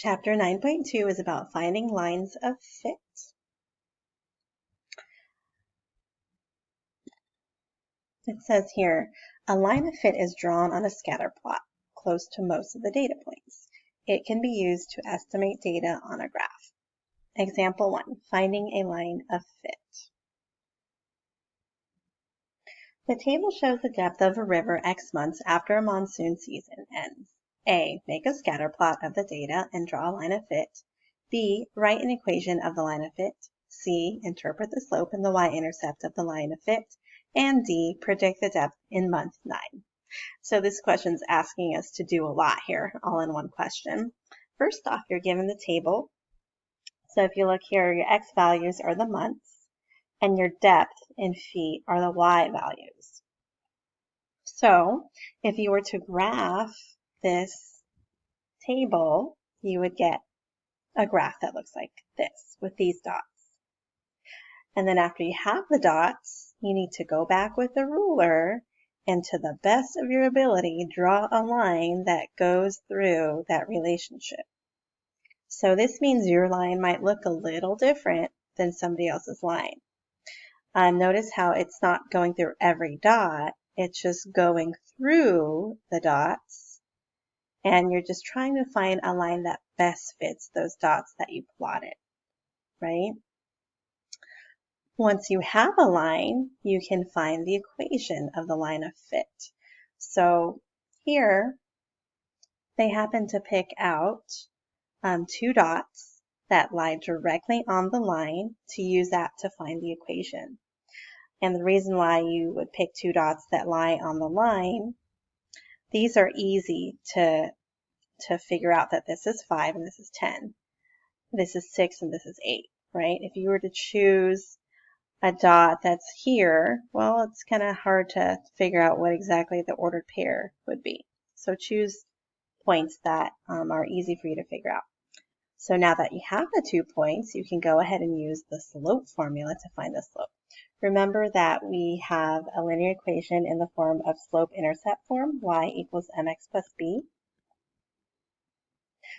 Chapter 9.2 is about finding lines of fit. It says here, a line of fit is drawn on a scatter plot close to most of the data points. It can be used to estimate data on a graph. Example 1, finding a line of fit. The table shows the depth of a river X months after a monsoon season ends. A, make a scatter plot of the data and draw a line of fit. B, write an equation of the line of fit. C, interpret the slope and the y-intercept of the line of fit. And D, predict the depth in month 9. So this question's asking us to do a lot here, all in one question. First off, you're given the table. So if you look here, your X values are the months, and your depth in feet are the Y values. So if you were to graph this table, you would get a graph that looks like this with these dots. And then after you have the dots, you need to go back with the ruler and to the best of your ability, draw a line that goes through that relationship. So this means your line might look a little different than somebody else's line. Notice how it's not going through every dot, it's just going through the dots, and you're just trying to find a line that best fits those dots that you plotted, right? Once you have a line, you can find the equation of the line of fit. So here, they happen to pick out 2 dots that lie directly on the line to use that to find the equation. And the reason why you would pick 2 dots that lie on the line, these are easy to figure out that this is 5 and this is 10. This is 6 and this is 8, right? If you were to choose a dot that's here, well, it's kind of hard to figure out what exactly the ordered pair would be. So choose points that are easy for you to figure out. So now that you have the 2 points, you can go ahead and use the slope formula to find the slope. Remember that we have a linear equation in the form of slope-intercept form, y equals mx plus b.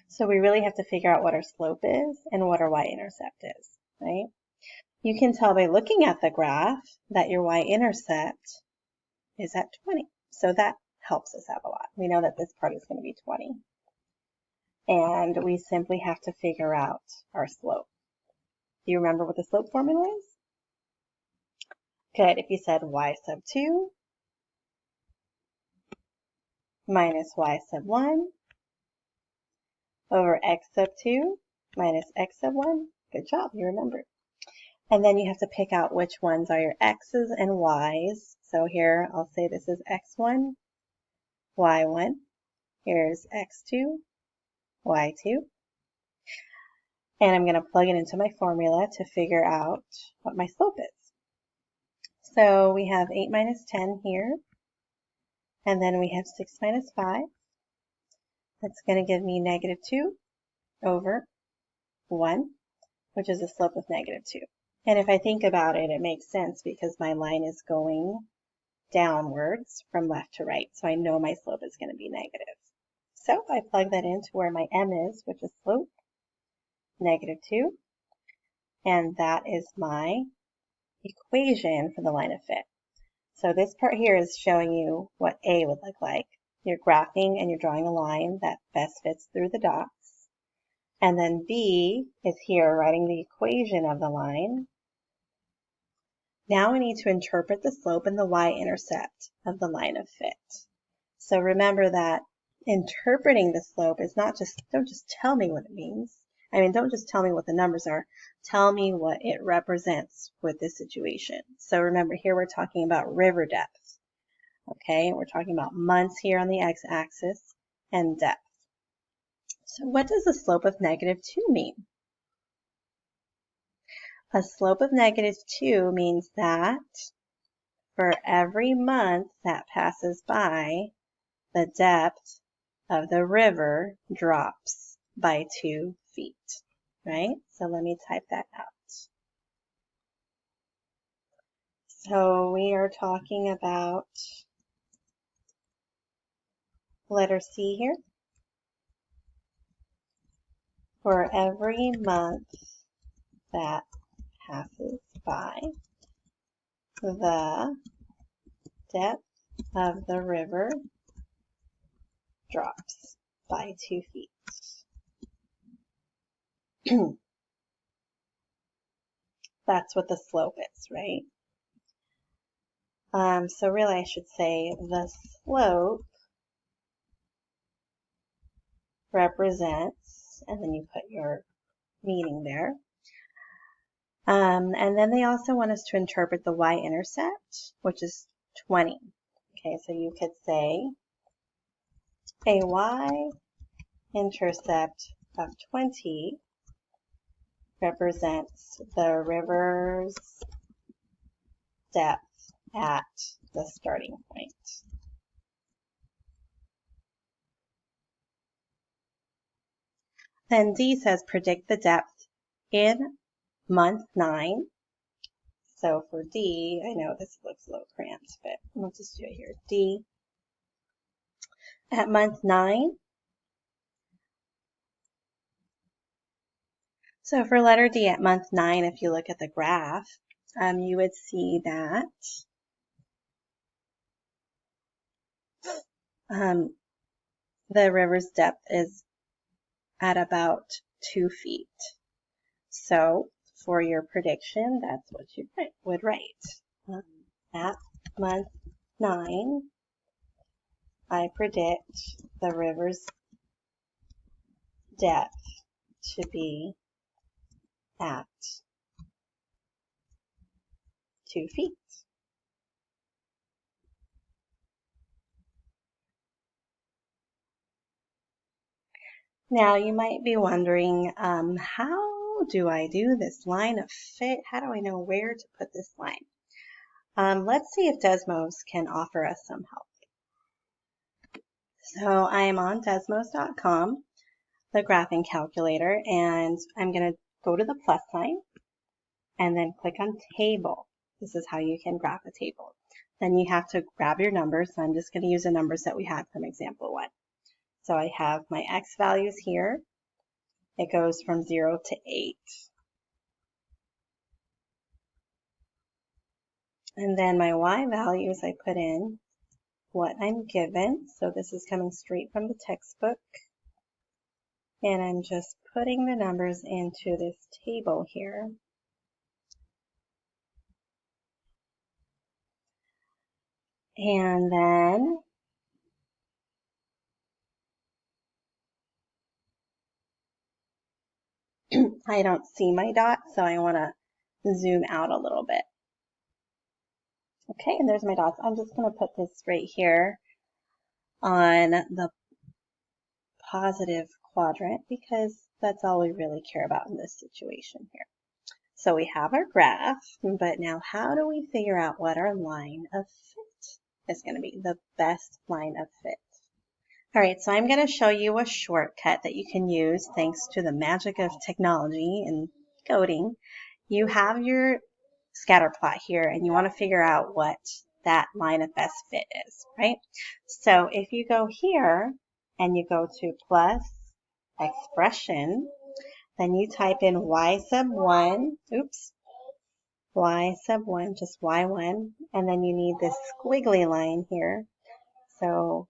So we really have to figure out what our slope is and what our y-intercept is, right? You can tell by looking at the graph that your y-intercept is at 20. So that helps us out a lot. We know that this part is going to be 20. And we simply have to figure out our slope. Do you remember what the slope formula is? Good. If you said y sub 2 minus y sub 1 over x sub 2 minus x sub 1, good job, you remembered. And then you have to pick out which ones are your x's and y's. So here I'll say this is x1, y1. Here's x2, y2. And I'm going to plug it into my formula to figure out what my slope is. So we have 8 minus 10 here. And then we have 6 minus 5. That's going to give me negative 2 over 1, which is a slope of negative 2. And if I think about it, it makes sense because my line is going downwards from left to right. So I know my slope is going to be negative. So I plug that into where my m is, which is slope, negative 2. And that is my equation for the line of fit. So this part here is showing you what A would look like. You're graphing and you're drawing a line that best fits through the dots. And then B is here writing the equation of the line. Now we need to interpret the slope and the y-intercept of the line of fit. So remember that interpreting the slope is not just, don't just tell me what it means. Don't just tell me what the numbers are. Tell me what it represents with this situation. So remember here we're talking about river depth. Okay, we're talking about months here on the x-axis and depth. So what does the slope of negative 2 mean? A slope of negative 2 means that for every month that passes by, the depth of the river drops by 2 feet, right? So let me type that out. So we are talking about letter C here. For every month that passes by, the depth of the river drops by 2 feet. That's what the slope is, right? So really I should say the slope represents, and then you put your meaning there. And then they also want us to interpret the Y-intercept, which is 20. Okay, so you could say a Y-intercept of 20 represents the river's depth at the starting point. Then D says predict the depth in month 9. So for D, I know this looks a little cramped, but we'll just do it here. D at month 9. So for letter D at month 9, if you look at the graph, you would see that the river's depth is at about 2 feet. So for your prediction, that's what you would write. At month 9, I predict the river's depth to be at 2 feet. Now you might be wondering, how do I do this line of fit? How do I know where to put this line? Let's see if Desmos can offer us some help. So I am on desmos.com, the graphing calculator, and I'm going to go to the plus sign and then click on table. This is how you can graph a table. Then you have to grab your numbers. So I'm just going to use the numbers that we had from example 1. So I have my X values here. It goes from 0 to 8. And then my Y values, I put in what I'm given. So this is coming straight from the textbook. And I'm just putting the numbers into this table here. And then I don't see my dots, so I want to zoom out a little bit. Okay, and there's my dots. I'm just going to put this right here on the positive quadrant because that's all we really care about in this situation here. So we have our graph, but now how do we figure out what our line of fit is going to be, the best line of fit? All right, so I'm going to show you a shortcut that you can use thanks to the magic of technology and coding. You have your scatter plot here and you want to figure out what that line of best fit is, right? So if you go here and you go to plus expression, then you type in y sub 1, y sub 1, just y1, and then you need this squiggly line here. So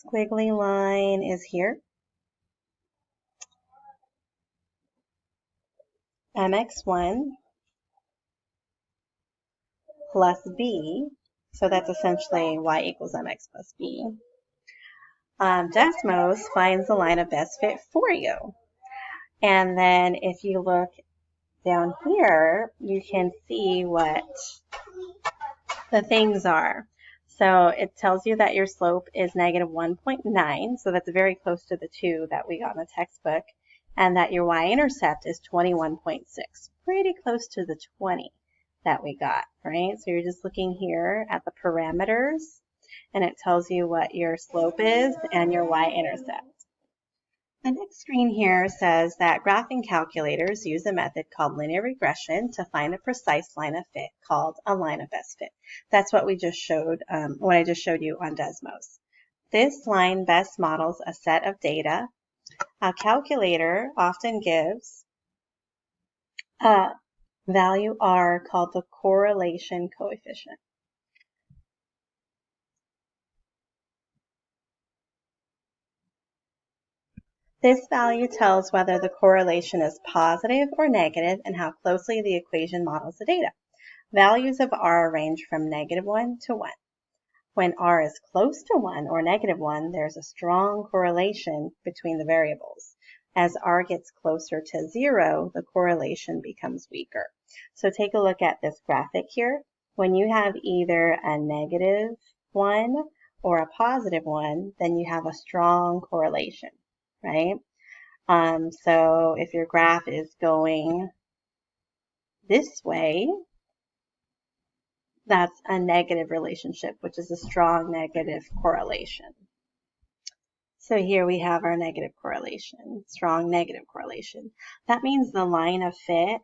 squiggly line is here. mx1 plus b, so that's essentially y equals mx plus b. Desmos finds the line of best fit for you. And then if you look down here, you can see what the things are. So it tells you that your slope is negative 1.9, so that's very close to the 2 that we got in the textbook, and that your y-intercept is 21.6, pretty close to the 20 that we got, right? So you're just looking here at the parameters, and it tells you what your slope is and your y-intercept. The next screen here says that graphing calculators use a method called linear regression to find a precise line of fit called a line of best fit. That's what we just showed, what I just showed you on Desmos. This line best models a set of data A calculator often gives a value R called the correlation coefficient. This value tells whether the correlation is positive or negative and how closely the equation models the data. Values of R range from -1 to 1. When R is close to 1 or -1, there's a strong correlation between the variables. As R gets closer to 0, the correlation becomes weaker. So take a look at this graphic here. When you have either a -1 or a +1, then you have a strong correlation, right? So if your graph is going this way, that's a negative relationship, which is a strong negative correlation. So here we have our negative correlation, strong negative correlation. That means the line of fit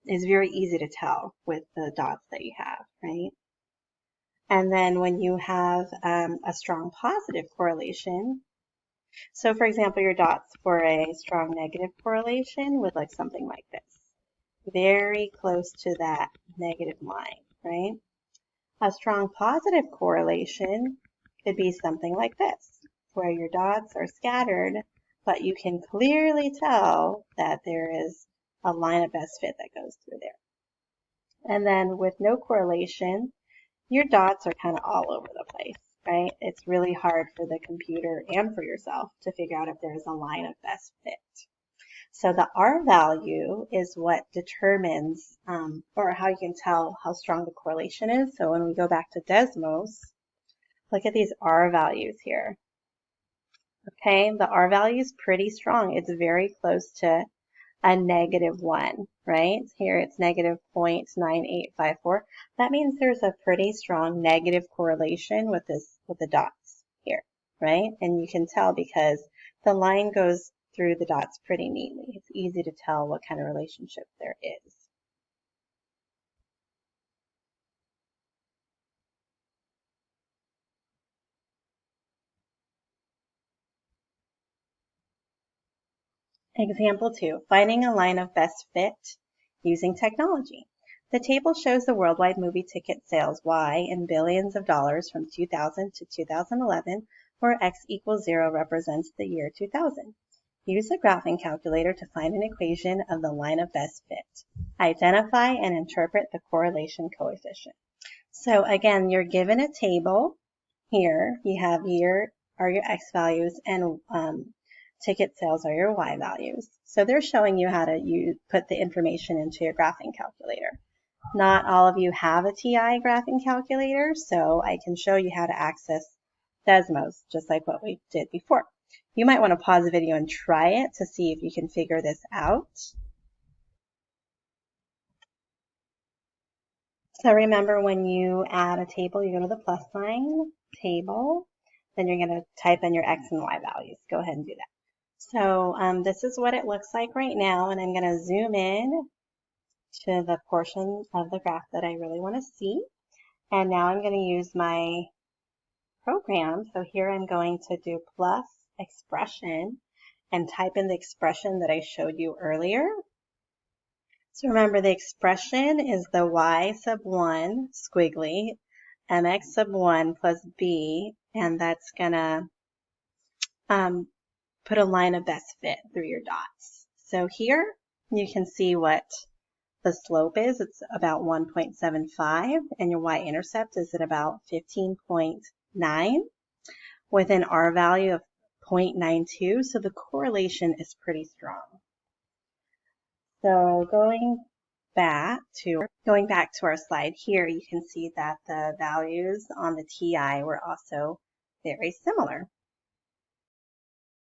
is very easy to tell with the dots that you have, right? And then when you have a strong positive correlation, so for example, your dots for a strong negative correlation would look something like this. Very close to that negative line, right? A strong positive correlation could be something like this, where your dots are scattered, but you can clearly tell that there is a line of best fit that goes through there. And then with no correlation, your dots are kind of all over the place, right? It's really hard for the computer and for yourself to figure out if there's a line of best fit. So the R value is what determines, or how you can tell how strong the correlation is. So when we go back to Desmos, look at these R values here. Okay, the R value is pretty strong. It's very close to a -1, right? Here it's -0.9854. That means there's a pretty strong negative correlation with the dots here, right? And you can tell because the line goes through the dots pretty neatly. It's easy to tell what kind of relationship there is. Example 2, finding a line of best fit using technology. The table shows the worldwide movie ticket sales Y in billions of dollars from 2000 to 2011, where X equals 0 represents the year 2000. Use the graphing calculator to find an equation of the line of best fit. Identify and interpret the correlation coefficient. So again, you're given a table here. You have year are your X values and ticket sales are your Y values. So they're showing you how to put the information into your graphing calculator. Not all of you have a TI graphing calculator, so I can show you how to access Desmos, just like what we did before. You might want to pause the video and try it to see if you can figure this out. So remember, when you add a table, you go to the plus sign, table, then you're going to type in your X and Y values. Go ahead and do that. So this is what it looks like right now, and I'm going to zoom in to the portion of the graph that I really want to see. And now I'm going to use my program. So here I'm going to do plus expression and type in the expression that I showed you earlier. So remember, the expression is the y sub 1 squiggly mx sub 1 plus b, and that's going to put a line of best fit through your dots. So here you can see what the slope is. It's about 1.75, and your y-intercept is at about 15.9 with an R value of 0.92. So the correlation is pretty strong. So going back to our slide here, you can see that the values on the TI were also very similar.